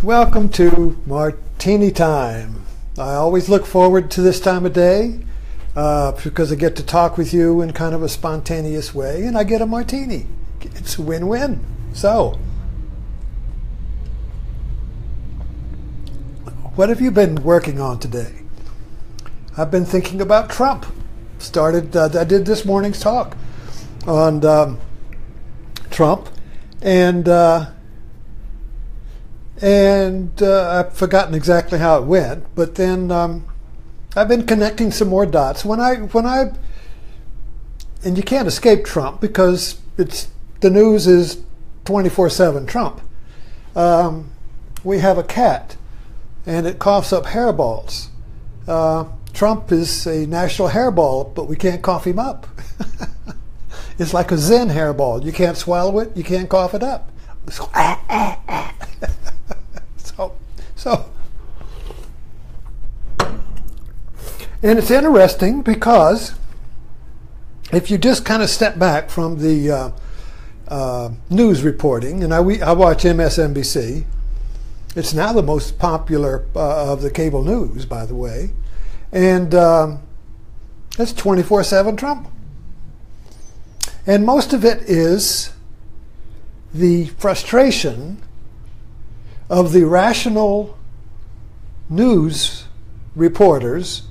Welcome to Martini Time. I always look forward to this time of day because I get to talk with you in kind of a spontaneous way, and I get a martini. It's a win-win. So, what have you been working on today? I've been thinking about Trump. I did this morning's talk on Trump, and I've forgotten exactly how it went, but then I've been connecting some more dots. And you can't escape Trump because the news is 24/7 Trump. We have a cat, and it coughs up hairballs. Trump is a national hairball, but we can't cough him up. It's like a Zen hairball. You can't swallow it, you can't cough it up. So, and it's interesting because if you just kind of step back from the news reporting, and I watch MSNBC. It's now the most popular of the cable news, by the way, and it's 24/7 Trump. And most of it is the frustration of the rational news reporters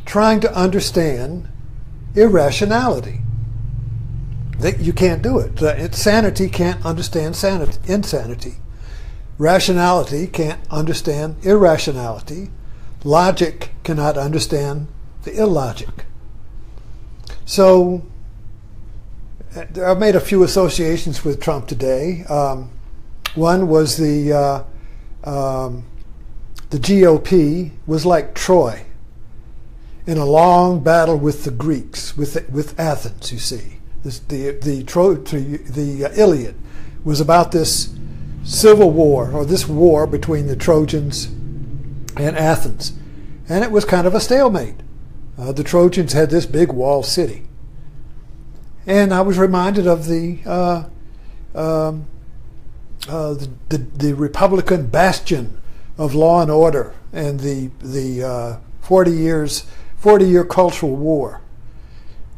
trying to understand irrationality. You can't do it. Sanity can't understand insanity. Rationality can't understand irrationality. Logic cannot understand the illogic. So I've made a few associations with Trump today. One was the GOP was like Troy in a long battle with the Greeks, with Athens. You see, the Iliad was about this civil war, or this war between the Trojans and Athens, and it was kind of a stalemate. The Trojans had this big walled city, and I was reminded of the Republican bastion of law and order and the 40-year cultural war.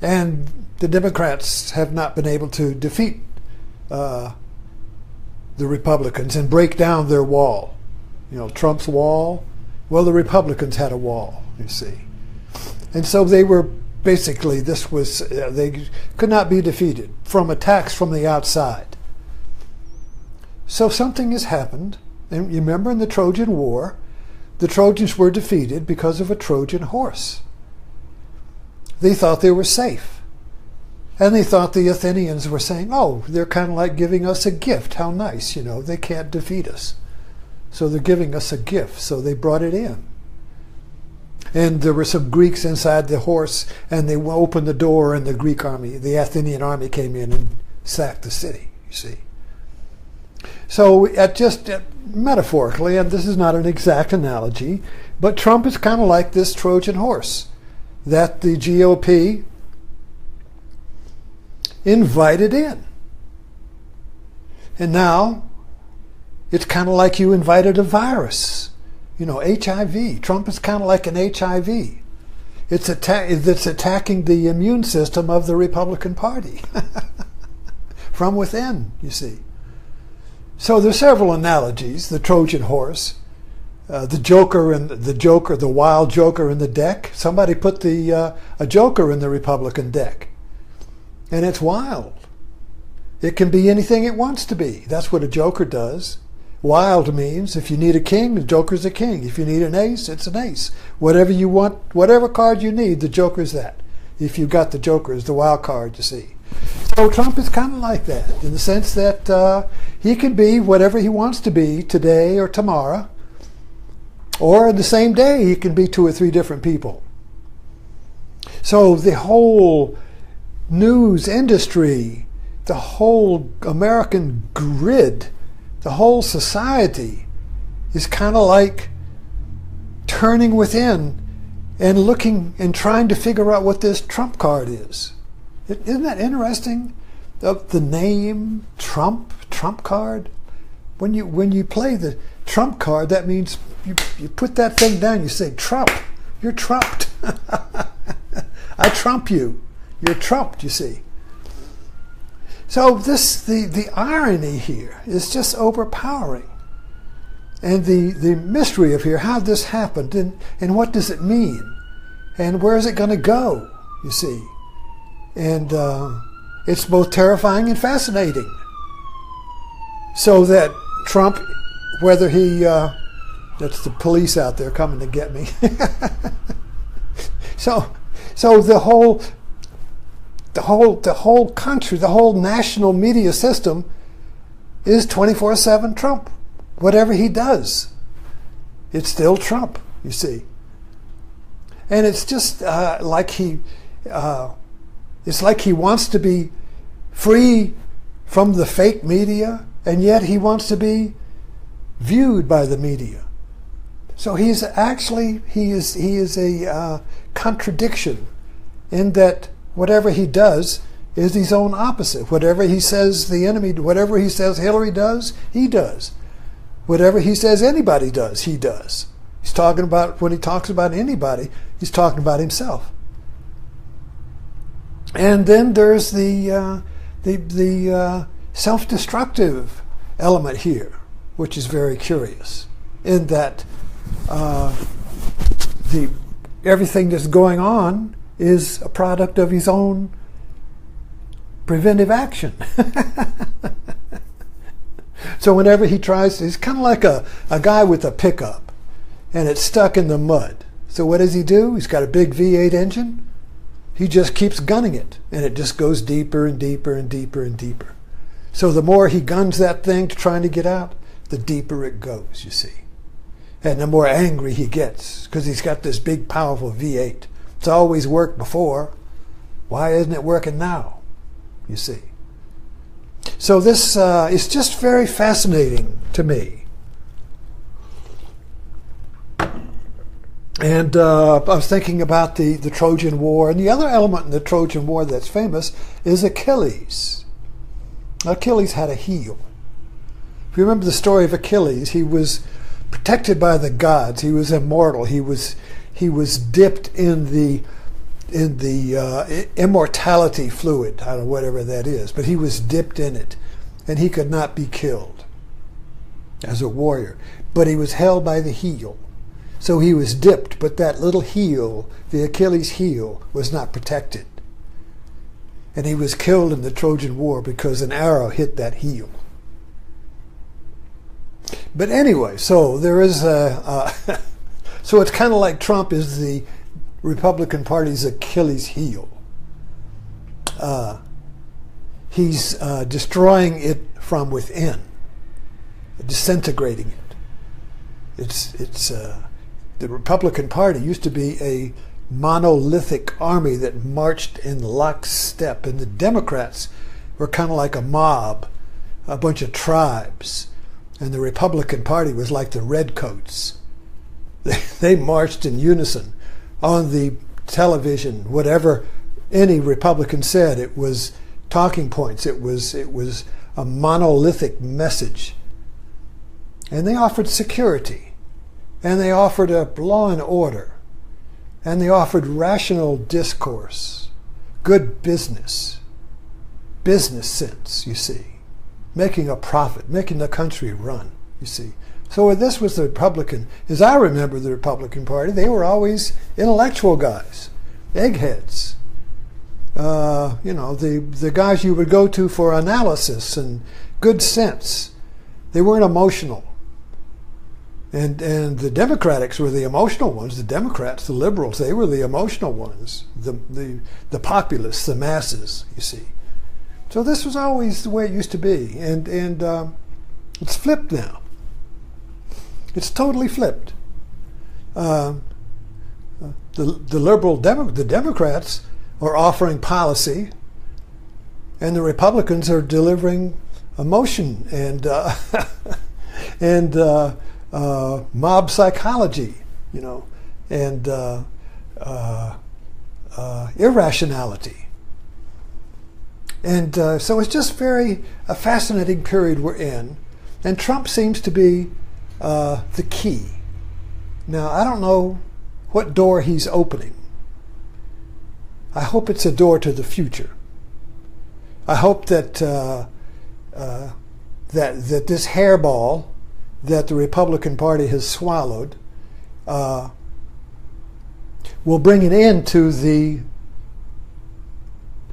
And the Democrats have not been able to defeat the Republicans and break down their wall. You know, Trump's wall. Well, the Republicans had a wall, you see. And so they were basically, they could not be defeated from attacks from the outside. So something has happened, and you remember in the Trojan War, the Trojans were defeated because of a Trojan horse. They thought they were safe. And they thought the Athenians were saying, oh, they're kind of like giving us a gift. How nice, you know, they can't defeat us. So they're giving us a gift, so they brought it in. And there were some Greeks inside the horse, and they opened the door, and the Athenian army came in and sacked the city, you see. So just metaphorically, and this is not an exact analogy, but Trump is kind of like this Trojan horse that the GOP invited in. And now it's kind of like you invited a virus, you know, HIV. Trump is kind of like an HIV. It's attacking the immune system of the Republican Party from within, you see. So there's several analogies. The Trojan horse, the wild joker in the deck. Somebody put a joker in the Republican deck, and it's wild. It can be anything it wants to be. That's what a joker does. Wild means if you need a king, the joker's a king. If you need an ace, it's an ace. Whatever you want, whatever card you need, the joker's that. If you've got the joker, it's the wild card, you see. So Trump is kind of like that, in the sense that he can be whatever he wants to be today or tomorrow, or the same day he can be 2 or 3 different people. So the whole news industry, the whole American grid, the whole society is kind of like turning within and looking and trying to figure out what this Trump card is. Isn't that interesting? The name Trump card. When you play the trump card, that means you put that thing down, you say, Trump, you're trumped. I trump you. You're trumped, you see. So the irony here is just overpowering. And the mystery of here, how this happened, and what does it mean? And where is it going to go, you see? And it's both terrifying and fascinating. So that Trump, whether he, that's the police out there coming to get me. So the whole country, the whole national media system is 24/7 Trump. Whatever he does, it's still Trump, you see. And it's just it's like he wants to be free from the fake media, and yet he wants to be viewed by the media. So he is a contradiction, in that whatever he does is his own opposite. Whatever he says whatever he says Hillary does, he does. Whatever he says anybody does, he does. He's talking about, when he talks about anybody, he's talking about himself. And then there's the self-destructive element here, which is very curious, in that everything that's going on is a product of his own preventive action. So whenever he tries, he's kind of like a guy with a pickup, and it's stuck in the mud. So what does he do? He's got a big V8 engine. He just keeps gunning it, and it just goes deeper and deeper and deeper and deeper. So the more he guns that thing trying to get out, the deeper it goes, you see. And the more angry he gets, because he's got this big, powerful V8. It's always worked before. Why isn't it working now? You see. So this is just very fascinating to me. And I was thinking about the Trojan War, and the other element in the Trojan War that's famous is Achilles. Achilles had a heel. If you remember the story of Achilles, he was protected by the gods. He was immortal. He was dipped in the immortality fluid, I don't know, whatever that is, but he was dipped in it, and he could not be killed as a warrior, but he was held by the heel. So he was dipped, but that little heel, the Achilles heel, was not protected. And he was killed in the Trojan War because an arrow hit that heel. But anyway, so there is so it's kind of like Trump is the Republican Party's Achilles heel. He's destroying it from within, disintegrating it. The Republican Party used to be a monolithic army that marched in lockstep, and the Democrats were kind of like a mob, a bunch of tribes, and the Republican Party was like the Redcoats. They marched in unison. On the television, whatever any Republican said, it was talking points. It was a monolithic message. And they offered security, and they offered a law and order, and they offered rational discourse, good business sense, you see, making a profit, making the country run, you see. So this was the Republican, as I remember the Republican Party, they were always intellectual guys, eggheads. The guys you would go to for analysis and good sense. They weren't emotional. And the Democrats were the emotional ones. The Democrats, the liberals, they were the emotional ones. The populists, the masses, you see. So this was always the way it used to be. And it's flipped now. It's totally flipped. The Democrats are offering policy, and the Republicans are delivering emotion and mob psychology, and irrationality. And so it's just a fascinating period we're in, and Trump seems to be the key. Now, I don't know what door he's opening. I hope it's a door to the future. I hope that that this hairball that the Republican Party has swallowed will bring an end to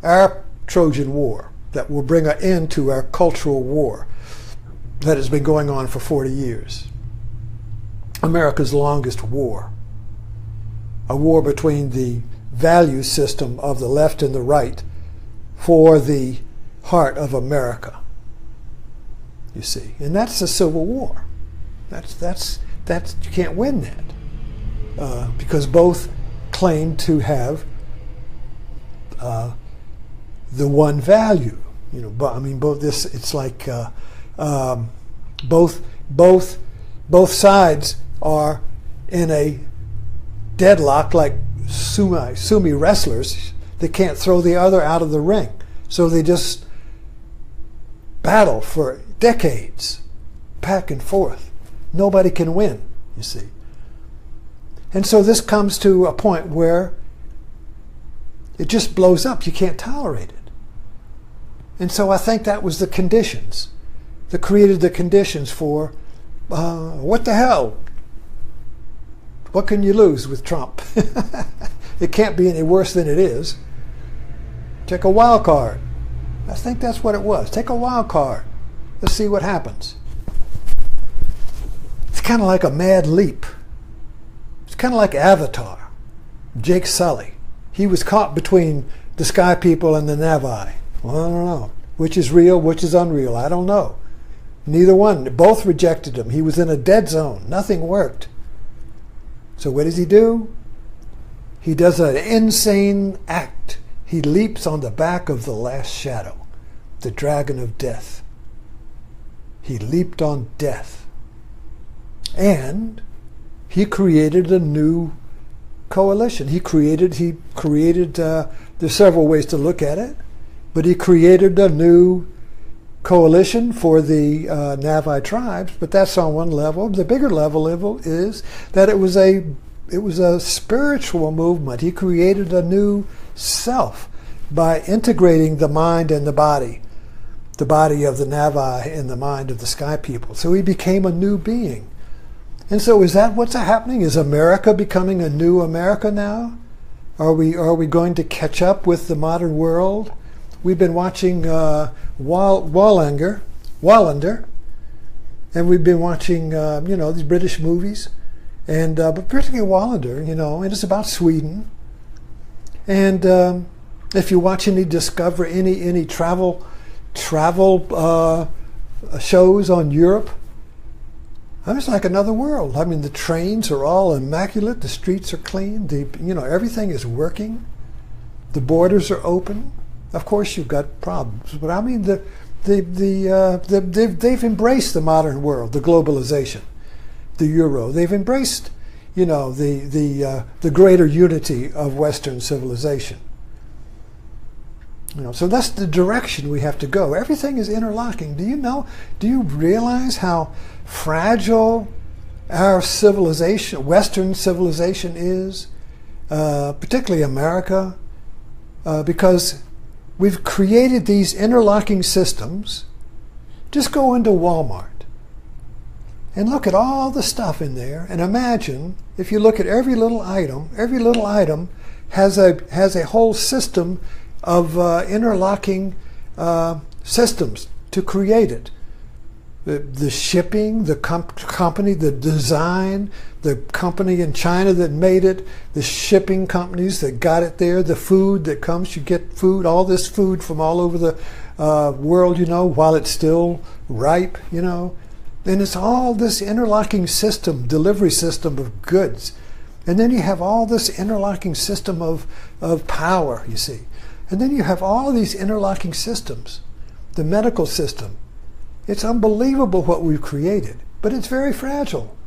our Trojan War, that will bring an end to our cultural war that has been going on for 40 years. America's longest war. A war between the value system of the left and the right for the heart of America. You see, and that's a civil war. That's you can't win that because both claim to have the one value. You know, but I mean, both this. It's like both sides are in a deadlock, like sumi wrestlers. They can't throw the other out of the ring, so they just battle for decades, back and forth. Nobody can win, you see. And so this comes to a point where it just blows up. You can't tolerate it. And so I think that was the conditions that created the conditions for what the hell? What can you lose with Trump? It can't be any worse than it is. Take a wild card. I think that's what it was. Take a wild card. Let's see what happens. It's kind of like a mad leap. It's kind of like Avatar. Jake Sully. He was caught between the Sky People and the Navi. Well, I don't know. Which is real, which is unreal? I don't know. Neither one. Both rejected him. He was in a dead zone. Nothing worked. So what does he do? He does an insane act. He leaps on the back of the last shadow, the dragon of death. He leaped on death. And he created a new coalition. He created there's several ways to look at it, but he created a new coalition for the Navi tribes, but that's on one level. The bigger level is that it was a spiritual movement. He created a new self by integrating the mind and the body of the Navi and the mind of the Sky People. So he became a new being. And so is that what's happening? Is America becoming a new America now? Are we going to catch up with the modern world? We've been watching Wallander, and we've been watching these British movies, and but particularly Wallander, and it's about Sweden. And if you watch any travel shows on Europe, it's like another world. I mean, the trains are all immaculate, the streets are clean, everything is working, the borders are open. Of course, you've got problems, but I mean, they've embraced the modern world, the globalization, the euro. They've embraced, the greater unity of Western civilization. So that's the direction we have to go. Everything is interlocking. Do you realize how fragile our civilization, Western civilization is, particularly America, because we've created these interlocking systems. Just go into Walmart and look at all the stuff in there, and imagine if you look at every little item has a whole system of interlocking systems to create it. The shipping, the company, the design, the company in China that made it, the shipping companies that got it there, the food that comes, you get food, all this food from all over the world, while it's still ripe, and it's all this interlocking system, delivery system of goods. And then you have all this interlocking system of power, you see. And then you have all these interlocking systems, the medical system. It's unbelievable what we've created, but it's very fragile.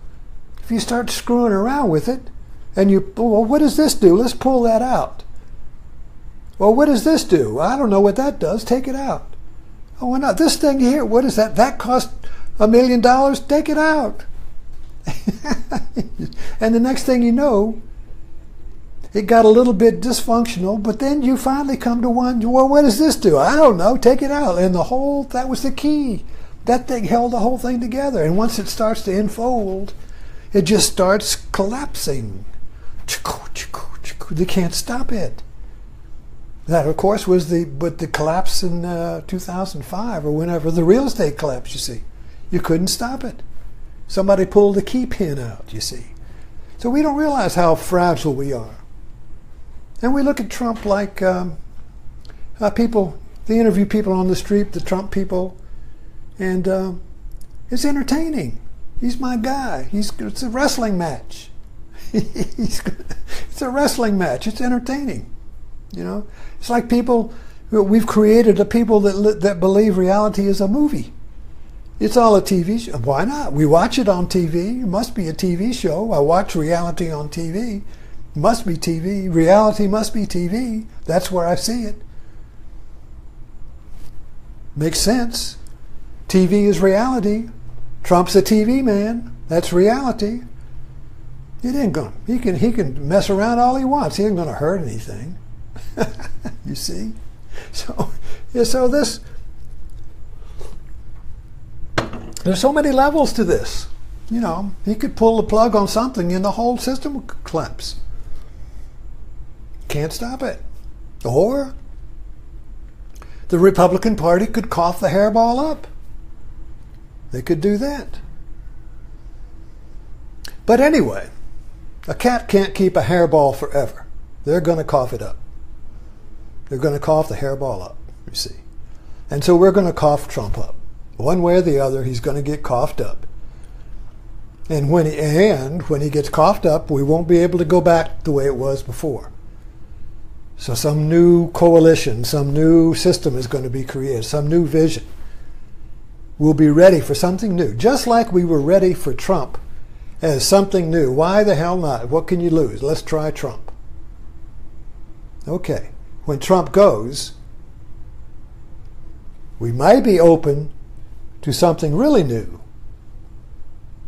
If you start screwing around with it, and what does this do? Let's pull that out. Well, what does this do? I don't know what that does. Take it out. Oh, why not? This thing here, what is that? That cost $1 million? Take it out. And the next thing you know, it got a little bit dysfunctional, but then you finally come to one, well, what does this do? I don't know, take it out. And that was the key. That thing held the whole thing together. And once it starts to unfold, it just starts collapsing. They can't stop it. That, of course, was the collapse in 2005 or whenever, the real estate collapse, you see. You couldn't stop it. Somebody pulled the key pin out, you see. So we don't realize how fragile we are. And we look at Trump like people, they interview people on the street, the Trump people, and it's entertaining. He's my guy. It's a wrestling match. It's a wrestling match. It's entertaining. You know, it's like people. We've created a people that believe reality is a movie. It's all a TV show. Why not? We watch it on TV. It must be a TV show. I watch reality on TV. It must be TV. Reality must be TV. That's where I see it. Makes sense. TV is reality. Trump's a TV man. That's reality. It ain't gonna. He can mess around all he wants. He ain't gonna hurt anything. You see. So this. There's so many levels to this. You know, he could pull the plug on something and the whole system would collapse. Can't stop it. Or the Republican Party could cough the hairball up. They could do that. But anyway, a cat can't keep a hairball forever. They're going to cough it up. They're going to cough the hairball up, you see. And so we're going to cough Trump up. One way or the other, he's going to get coughed up. And when he gets coughed up, we won't be able to go back the way it was before. So some new coalition, some new system is going to be created, some new vision. We'll be ready for something new, just like we were ready for Trump as something new. Why the hell not? What can you lose? Let's try Trump. Okay, when Trump goes, we might be open to something really new,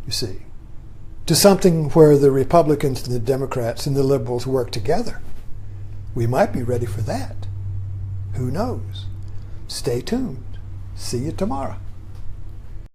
you see, to something where the Republicans and the Democrats and the liberals work together. We might be ready for that. Who knows? Stay tuned. See you tomorrow.